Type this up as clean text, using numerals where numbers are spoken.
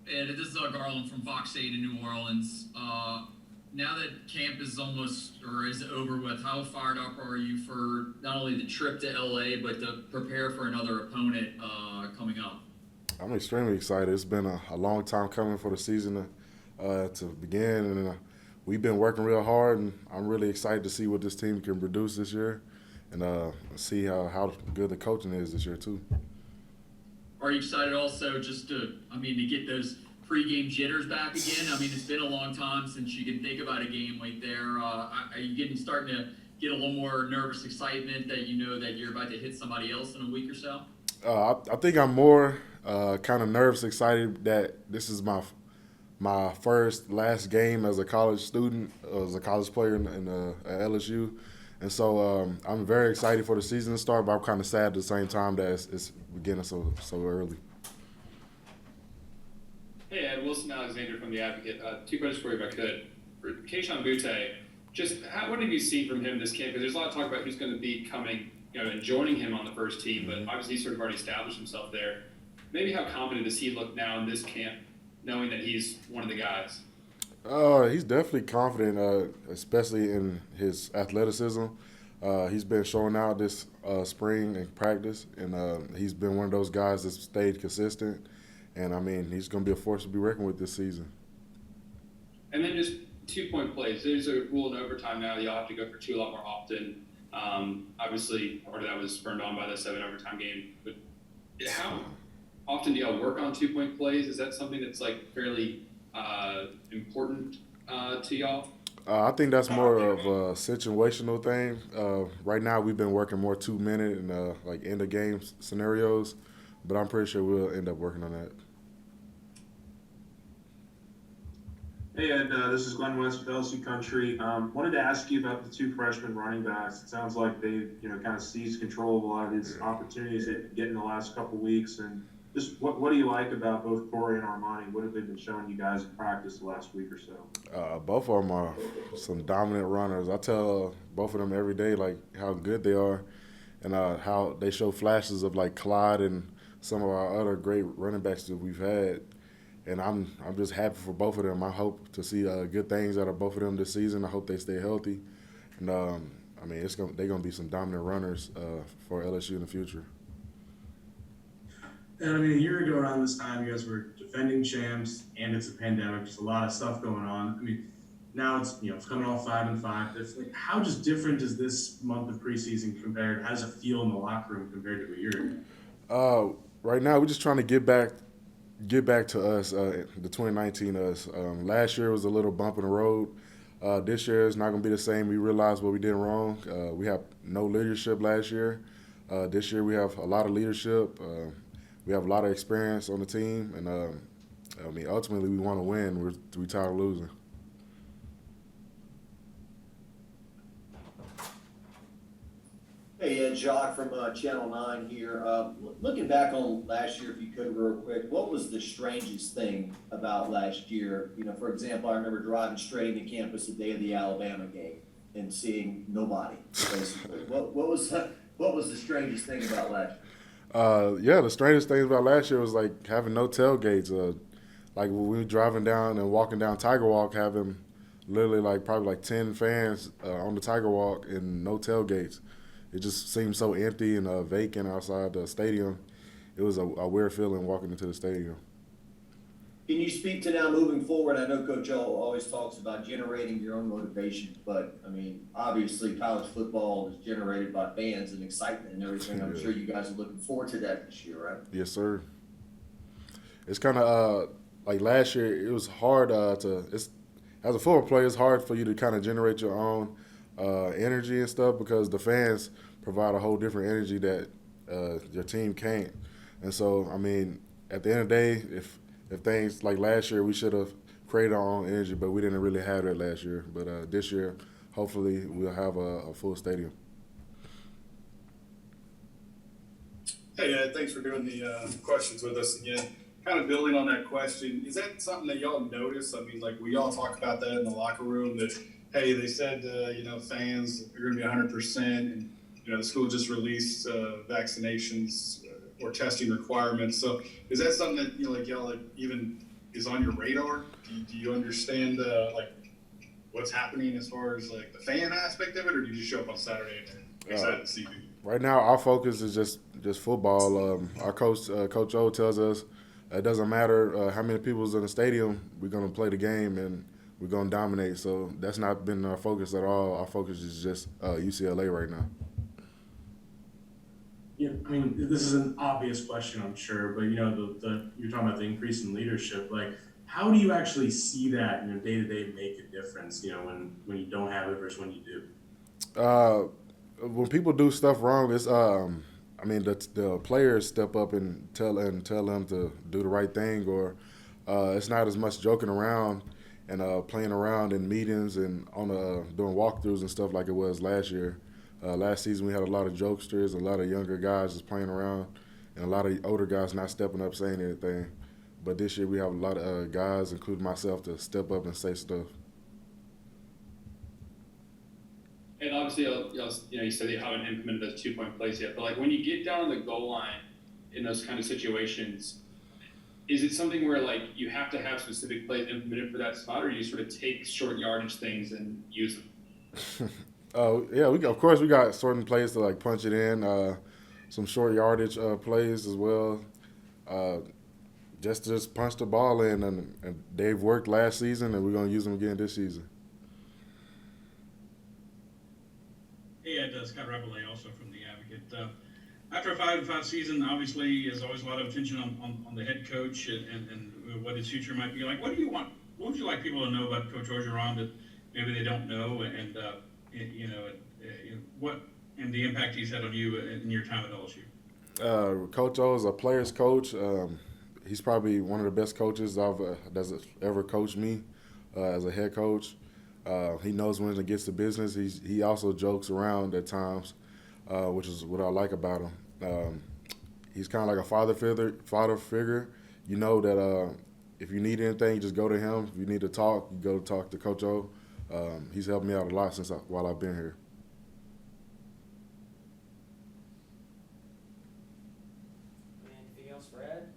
And this is Garland from Fox 8 in New Orleans. Now that camp is almost or is over with, how fired up are you for not only the trip to LA, but to prepare for another opponent coming up? I'm extremely excited. It's been a long time coming for the season to begin, and we've been working real hard. And I'm really excited to see what this team can produce this year, and see how good the coaching is this year too. Are you excited also just to get those pregame jitters back again? I mean, it's been a long time since you can think about a game like there. Are you starting to get a little more nervous excitement that you know that you're about to hit somebody else in a week or so? I think I'm more kind of nervous, excited that this is my first last game as a college student, as a college player at LSU. And so I'm very excited for the season to start, but I'm kind of sad at the same time that it's beginning so early. Hey, Ed, Wilson Alexander from The Advocate. Two questions for you, if I could. For Keishon Butte, what have you seen from him this camp? Because there's a lot of talk about who's going to be coming, and joining him on the first team, but obviously he's sort of already established himself there. Maybe how confident does he look now in this camp, knowing that he's one of the guys? He's definitely confident, especially in his athleticism. He's been showing out this spring in practice, and he's been one of those guys that's stayed consistent. And I mean, he's going to be a force to be reckoned with this season. And then just 2-point plays. There's a rule in overtime now that you'll have to go for two a lot more often. Obviously, part of that was spurned on by the 7 overtime game. But how often do y'all work on 2-point plays? Is that something that's like fairly important to y'all? I think that's more of a situational thing. Right now, we've been working more 2-minute and like end of game scenarios, but I'm pretty sure we'll end up working on that. Hey Ed, this is Glenn West with LSU Country. Wanted to ask you about the two freshman running backs. It sounds like they've kind of seized control of a lot of these opportunities they get in the last couple weeks. And just what do you like about both Corey and Armani? What have they been showing you guys in practice the last week or so? Both of them are some dominant runners. I tell both of them every day like how good they are, and how they show flashes of like Clyde and some of our other great running backs that we've had. And I'm just happy for both of them. I hope to see good things out of both of them this season. I hope they stay healthy. And they're gonna be some dominant runners for LSU in the future. And I mean, a year ago around this time, you guys were defending champs, and it's a pandemic. Just a lot of stuff going on. I mean, now it's coming off 5-5. It's like, how just different is this month of preseason compared? How does it feel in the locker room compared to a year ago? Right now, we're just trying to get back to us, the 2019 us. Last year was a little bump in the road. This year is not going to be the same. We realized what we did wrong. We have no leadership last year. This year we have a lot of leadership. We have a lot of experience on the team, and ultimately we want to win. We're tired of losing. Hey, Ed, Jacques from Channel 9 here. Looking back on last year, if you could, real quick, what was the strangest thing about last year? For example, I remember driving straight into campus the day of the Alabama game and seeing nobody, basically. What was the strangest thing about last year? The strangest thing about last year was like having no tailgates. Like when we were driving down and walking down Tiger Walk, having literally probably 10 fans on the Tiger Walk and no tailgates. It just seemed so empty and vacant outside the stadium. It was a weird feeling walking into the stadium. Can you speak to now moving forward? I know Coach O always talks about generating your own motivation, but I mean, obviously college football is generated by fans and excitement and everything. I'm sure you guys are looking forward to that this year, right? Yes, sir. It's kind of like last year. It was hard as a football player. It's hard for you to kind of generate your own energy and stuff because the fans provide a whole different energy that your team can't. And so, I mean, at the end of the day, if things like last year, we should have created our own energy, but we didn't really have that last year. But this year, hopefully, we'll have a full stadium. Hey, Ed, thanks for doing the questions with us again. Kind of building on that question, is that something that y'all notice? I mean, like, we all talk about that in the locker room that, hey, they said, fans are going to be 100%, and, the school just released vaccinations or testing requirements. So is that something that, y'all even is on your radar? Do you understand like what's happening as far as like the fan aspect of it, or do you just show up on Saturday and excited to see people? Right now, our focus is just football. Our coach, Coach O, tells us it doesn't matter how many people's in the stadium. We're gonna play the game and we're gonna dominate. So that's not been our focus at all. Our focus is just UCLA right now. Yeah, I mean, this is an obvious question, I'm sure, but you know, you're talking about the increase in leadership. Like, how do you actually see that, you know, day to day make a difference? You know, when you don't have it versus when you do. When people do stuff wrong, it's I mean the players step up and tell them to do the right thing, or it's not as much joking around and playing around in meetings and on doing walkthroughs and stuff like it was last year. Last season we had a lot of jokesters, a lot of younger guys just playing around, and a lot of older guys not stepping up saying anything. But this year we have a lot of guys, including myself, to step up and say stuff. And obviously, you said you haven't implemented those 2-point plays yet, but like when you get down on the goal line in those kind of situations, is it something where like you have to have specific plays implemented for that spot, or do you sort of take short yardage things and use them? Oh yeah, of course we got certain plays to like punch it in, some short yardage plays as well. Just punch the ball in, and they've worked last season, and we're gonna use them again this season. Hey, Ed, Scott Rabelais, also from The Advocate. After a 5-5 season, obviously, there's always a lot of attention on the head coach and what his future might be like. What would you like people to know about Coach Orgeron that maybe they don't know, and what and the impact he's had on you in your time at LSU? Coach O is a player's coach. He's probably one of the best coaches that's ever coached me as a head coach. He knows when to get to business. He also jokes around at times, which is what I like about him. He's kind of like a father figure. You know that if you need anything, you just go to him. If you need to talk, you go talk to Coach O. He's helped me out a lot while I've been here. Anything else for Ed?